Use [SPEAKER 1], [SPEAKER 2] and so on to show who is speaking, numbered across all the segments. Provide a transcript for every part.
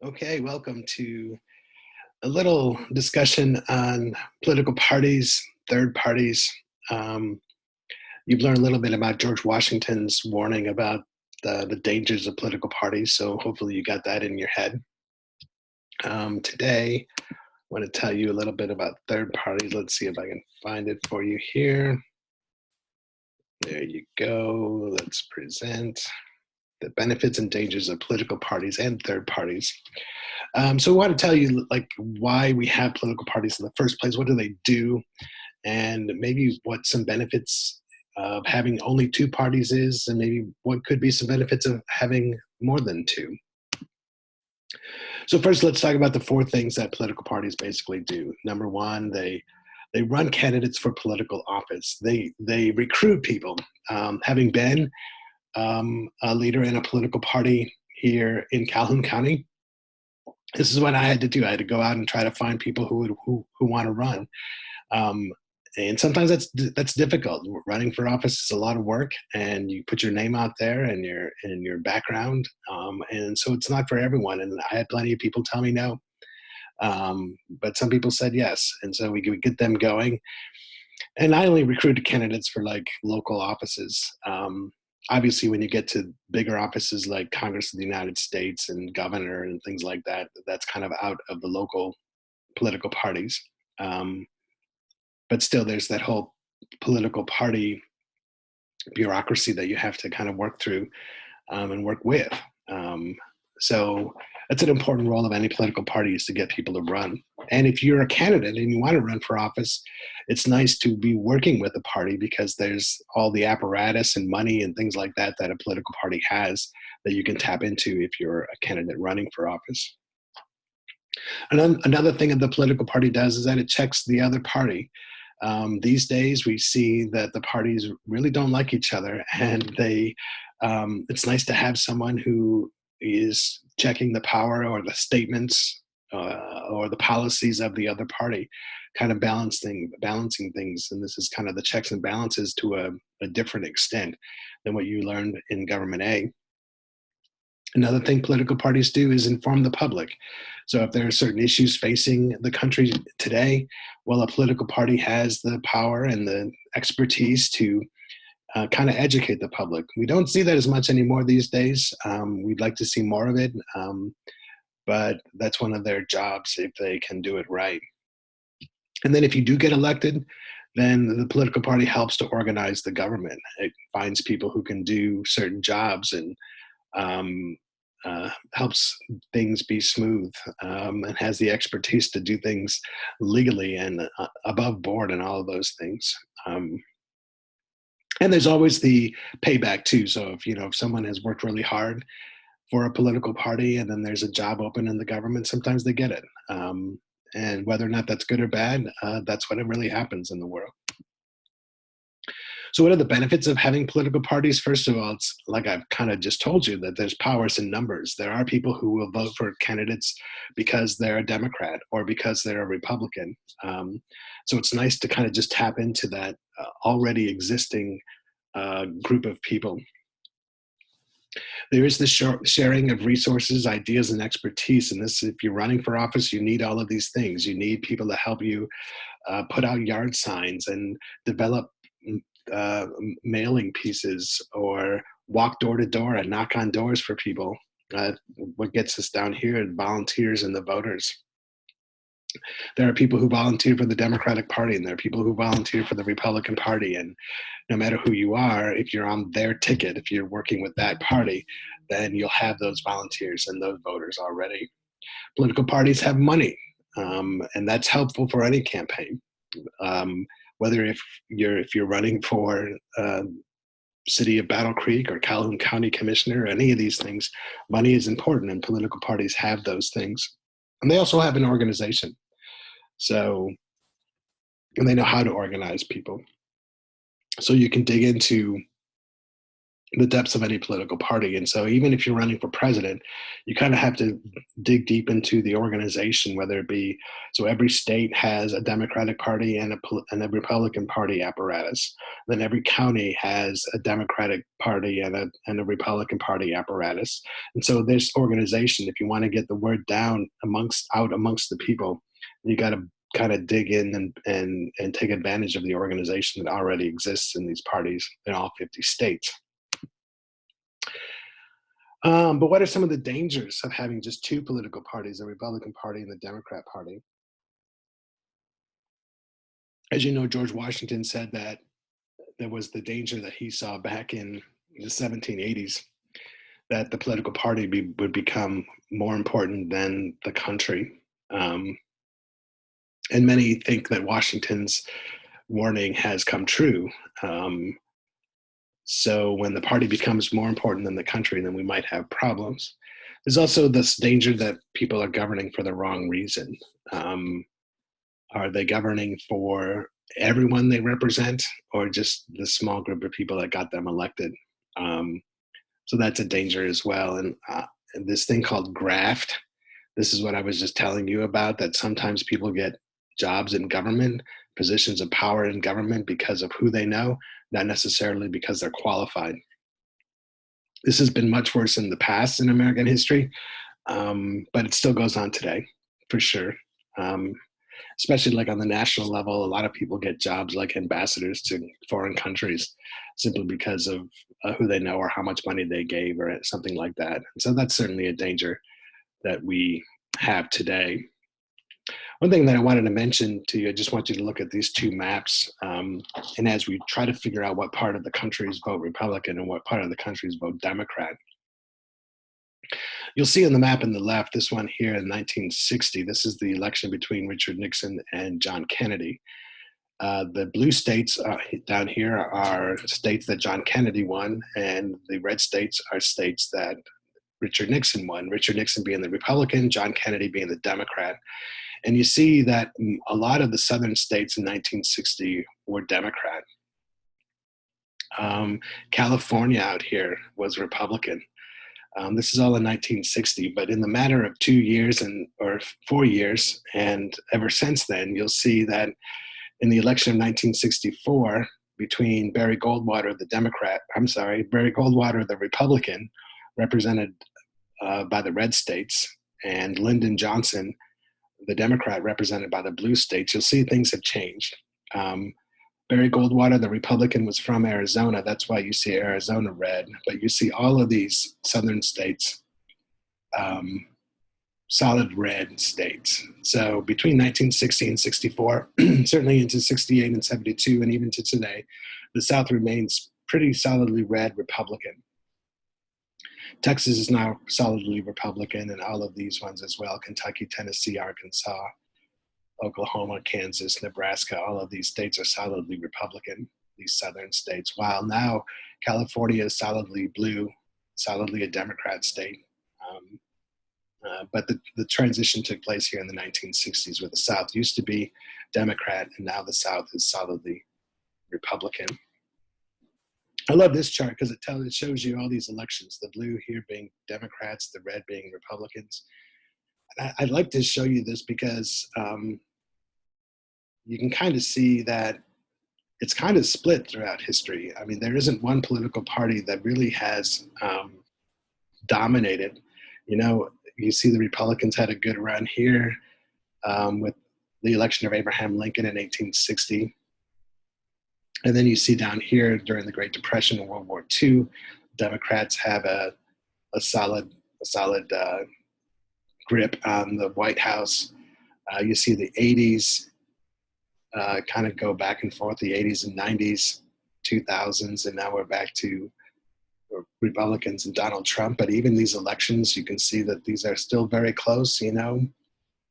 [SPEAKER 1] Okay, welcome to a little discussion on political parties, third parties. Um, you've learned a little bit about George Washington's warning about the dangers of political parties, so hopefully you got that in your head. Today, I want to tell you a little bit about third parties. Let's see if I can find it for you here. There you go. Let's present the benefits and dangers of political parties and third parties. So I want to tell you like why we have political parties in the first place. What do they do? And maybe what some benefits of having only two parties is, and maybe what could be some benefits of having more than two. So first, let's talk about the four things that political parties basically do. Number one, they run candidates for political office. They recruit people. Having been a leader in a political party here in Calhoun County, this is what I had to do. I had to go out and try to find people who want to run. Um, and sometimes that's difficult. Running for office is a lot of work, and you put your name out there and your background, and so it's not for everyone. And I had plenty of people tell me no, but some people said yes, and so we could get them going. And I only recruited candidates for like local offices. Obviously, when you get to bigger offices like Congress of the United States and governor and things like that, that's kind of out of the local political parties. Um, but still, there's that whole political party bureaucracy that you have to kind of work through and work with. Um, so that's an important role of any political party, is to get people to run. And if you're a candidate and you want to run for office, it's nice to be working with a party, because there's all the apparatus and money and things like that that a political party has that you can tap into if you're a candidate running for office. And then another thing that the political party does is that it checks the other party. These days, we see that the parties really don't like each other, and it's nice to have someone who is checking the power or the statements or the policies of the other party, kind of balancing things. And this is kind of the checks and balances to a different extent than what you learned in government A. Another thing political parties do is inform the public. So if there are certain issues facing the country today, well, a political party has the power and the expertise to kind of educate the public. We don't see that as much anymore these days. We'd like to see more of it, but that's one of their jobs if they can do it right. And then if you do get elected, then the political party helps to organize the government. It finds people who can do certain jobs and um, helps things be smooth, and has the expertise to do things legally and above board and all of those things. And there's always the payback too. So if someone has worked really hard for a political party and then there's a job open in the government, sometimes they get it. And whether or not that's good or bad, that's what it really happens in the world. So what are the benefits of having political parties? First of all, it's like I've kind of just told you, that there's powers in numbers. There are people who will vote for candidates because they're a Democrat or because they're a Republican. So it's nice to kind of just tap into that already existing group of people. There is the sharing of resources, ideas, and expertise. And this, if you're running for office, you need all of these things. You need people to help you put out yard signs and develop uh, mailing pieces, or walk door to door and knock on doors for people. What gets us down here are volunteers and the voters. There are people who volunteer for the Democratic Party, and there are people who volunteer for the Republican Party. And no matter who you are, if you're on their ticket, if you're working with that party, then you'll have those volunteers and those voters already. Political parties have money, and that's helpful for any campaign. Whether if you're running for city of Battle Creek or Calhoun County Commissioner, or any of these things, money is important, and political parties have those things. And they also have an organization. So, and they know how to organize people. So you can dig into the depths of any political party. And so even if you're running for president, you kind of have to dig deep into the organization, whether it be, so every state has a Democratic Party and a Republican Party apparatus. Then every county has a Democratic Party and a Republican Party apparatus. And so this organization, if you want to get the word down out amongst the people, you got to kind of dig in and take advantage of the organization that already exists in these parties in all 50 states. But what are some of the dangers of having just two political parties, the Republican Party and the Democrat Party? As you know, George Washington said that there was the danger that he saw back in the 1780s, that the political party would become more important than the country. And many think that Washington's warning has come true. So when the party becomes more important than the country, then we might have problems. There's also this danger that people are governing for the wrong reason. Are they governing for everyone they represent, or just the small group of people that got them elected? So that's a danger as well. And this thing called graft, this is what I was just telling you about, that sometimes people get jobs in government, positions of power in government because of who they know, not necessarily because they're qualified. This has been much worse in the past in American history, but it still goes on today, for sure. Especially like on the national level, a lot of people get jobs like ambassadors to foreign countries simply because of who they know or how much money they gave or something like that. And so that's certainly a danger that we have today. One thing that I wanted to mention to you, I just want you to look at these two maps. And as we try to figure out what part of the countries vote Republican and what part of the countries vote Democrat, you'll see on the map on the left, this one here in 1960, this is the election between Richard Nixon and John Kennedy. The blue states down here are states that John Kennedy won, and the red states are states that Richard Nixon won. Richard Nixon being the Republican, John Kennedy being the Democrat. And you see that a lot of the southern states in 1960 were Democrat. California out here was Republican. This is all in 1960, but in the matter of 2 years or 4 years, and ever since then, you'll see that in the election of 1964, between Barry Goldwater, Barry Goldwater, the Republican, represented by the red states, and Lyndon Johnson, the Democrat, represented by the blue states, you'll see things have changed. Barry Goldwater, the Republican, was from Arizona. That's why you see Arizona red. But you see all of these southern states, solid red states. So between 1960 and 64, certainly into 68 and 72, and even to today, the South remains pretty solidly red Republican. Texas is now solidly Republican, and all of these ones as well: Kentucky, Tennessee, Arkansas, Oklahoma, Kansas, Nebraska. All of these states are solidly Republican, these southern states, while now California is solidly blue, solidly a Democrat state. But the transition took place here in the 1960s, where the South used to be Democrat, and now the South is solidly Republican. I love this chart because it shows you all these elections, the blue here being Democrats, the red being Republicans. And I'd like to show you this because you can kind of see that it's kind of split throughout history. I mean, there isn't one political party that really has dominated. You know, you see the Republicans had a good run here with the election of Abraham Lincoln in 1860. And then you see down here during the Great Depression and World War II, Democrats have a solid grip on the White House. You see the 80s kind of go back and forth, the 80s and 90s, 2000s, and now we're back to Republicans and Donald Trump. But even these elections, you can see that these are still very close, you know,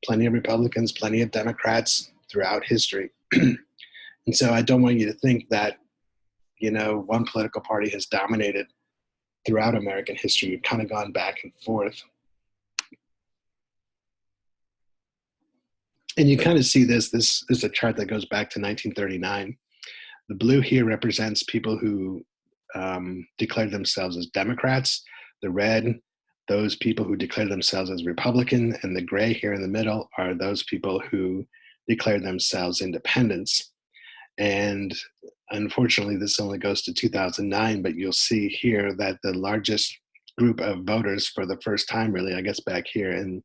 [SPEAKER 1] plenty of Republicans, plenty of Democrats throughout history. And so I don't want you to think that, you know, one political party has dominated throughout American history. We've kind of gone back and forth. And you kind of see this is a chart that goes back to 1939. The blue here represents people who declared themselves as Democrats. The red, those people who declared themselves as Republican, and the gray here in the middle are those people who declared themselves independents. And unfortunately, this only goes to 2009, but you'll see here that the largest group of voters for the first time, really, I guess back here in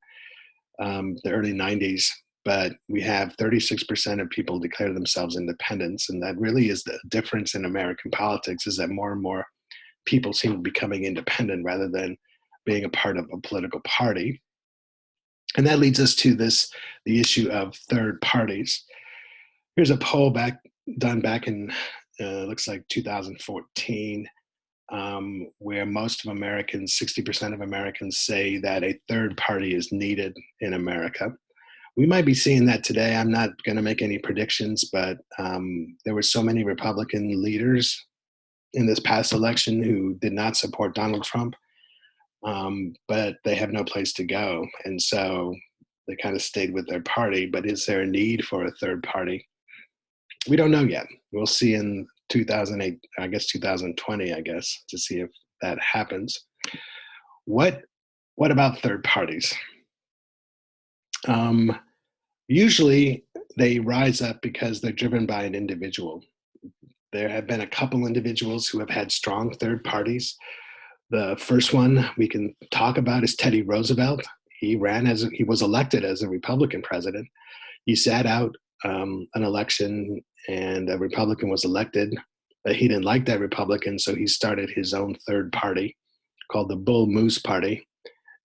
[SPEAKER 1] the early 90s, but we have 36% of people declare themselves independents. And that really is the difference in American politics, is that more and more people seem to be becoming independent rather than being a part of a political party. And that leads us to the issue of third parties. Here's a poll done back in, looks like 2014, where most of Americans, 60% of Americans, say that a third party is needed in America. We might be seeing that today. I'm not going to make any predictions, but there were so many Republican leaders in this past election who did not support Donald Trump, but they have no place to go. And so they kind of stayed with their party. But is there a need for a third party? We don't know yet. We'll see in 2008, I guess 2020, I guess, to see if that happens. What about third parties? Usually they rise up because they're driven by an individual. There have been a couple individuals who have had strong third parties. The first one we can talk about is Teddy Roosevelt. He was elected as a Republican president. He sat out an election and a Republican was elected, but he didn't like that Republican, so he started his own third party called the Bull Moose Party,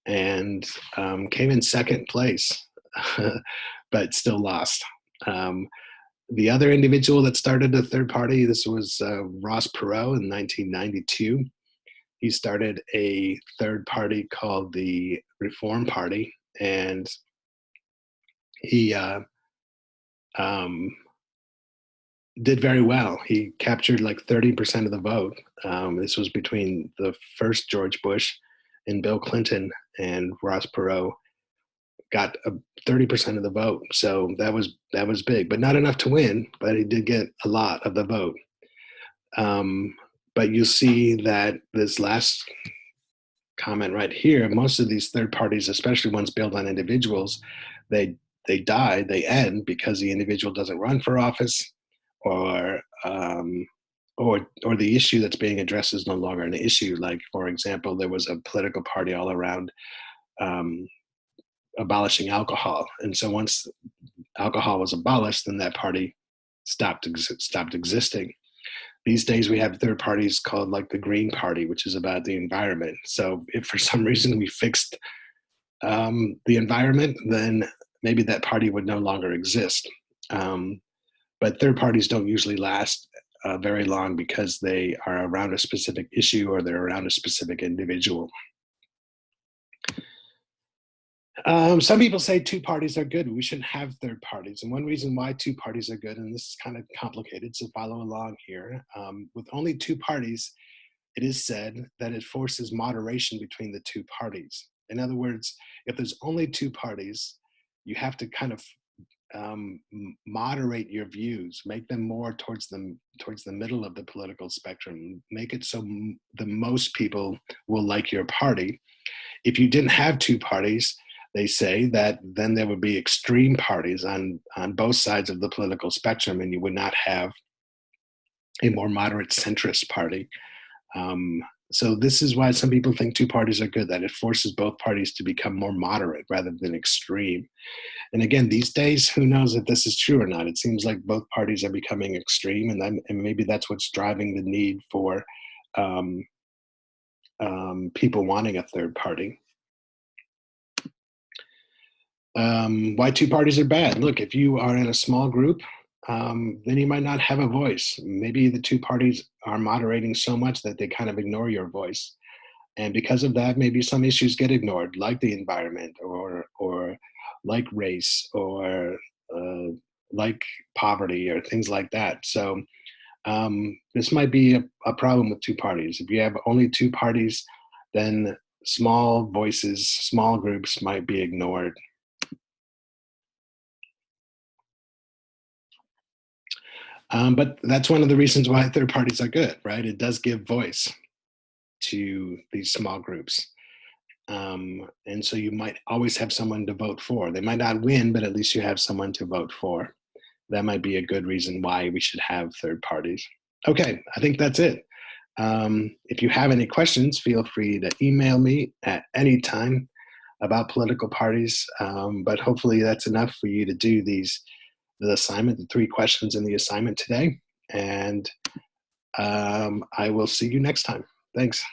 [SPEAKER 1] and came in second place, but still lost. The other individual that started a third party, this was Ross Perot in 1992. He started a third party called the Reform Party, and he did very well. He captured like 30% of the vote. This was between the first George Bush and Bill Clinton, and Ross Perot got 30% of the vote. So that was big, but not enough to win, but he did get a lot of the vote. But you see that this last comment right here, most of these third parties, especially ones built on individuals, they die, they end because the individual doesn't run for office, or the issue that's being addressed is no longer an issue. Like, for example, there was a political party all around abolishing alcohol, and so once alcohol was abolished, then that party stopped existing. These days we have third parties called like the Green Party, which is about the environment. So if for some reason we fixed the environment, then maybe that party would no longer exist. But third parties don't usually last very long because they are around a specific issue or they're around a specific individual. Some people say two parties are good. We shouldn't have third parties. And one reason why two parties are good, and this is kind of complicated, so follow along here. With only two parties, it is said that it forces moderation between the two parties. In other words, if there's only two parties, you have to kind of moderate your views, make them more towards the middle of the political spectrum, make it so the most people will like your party. If you didn't have two parties, they say that then there would be extreme parties on both sides of the political spectrum, and you would not have a more moderate centrist party. So this is why some people think two parties are good, that it forces both parties to become more moderate rather than extreme. And again, these days, who knows if this is true or not? It seems like both parties are becoming extreme, and maybe that's what's driving the need for people wanting a third party. Why two parties are bad? Look, if you are in a small group, then you might not have a voice. Maybe the two parties are moderating so much that they kind of ignore your voice. And because of that, maybe some issues get ignored, like the environment, or like race, or like poverty, or things like that. So this might be a problem with two parties. If you have only two parties, then small voices, small groups might be ignored. But that's one of the reasons why third parties are good, right? It does give voice to these small groups. And so you might always have someone to vote for. They might not win, but at least you have someone to vote for. That might be a good reason why we should have third parties. Okay, I think that's it. If you have any questions, feel free to email me at any time about political parties. But hopefully that's enough for you to do the assignment, the 3 questions in the assignment today. And I will see you next time. Thanks.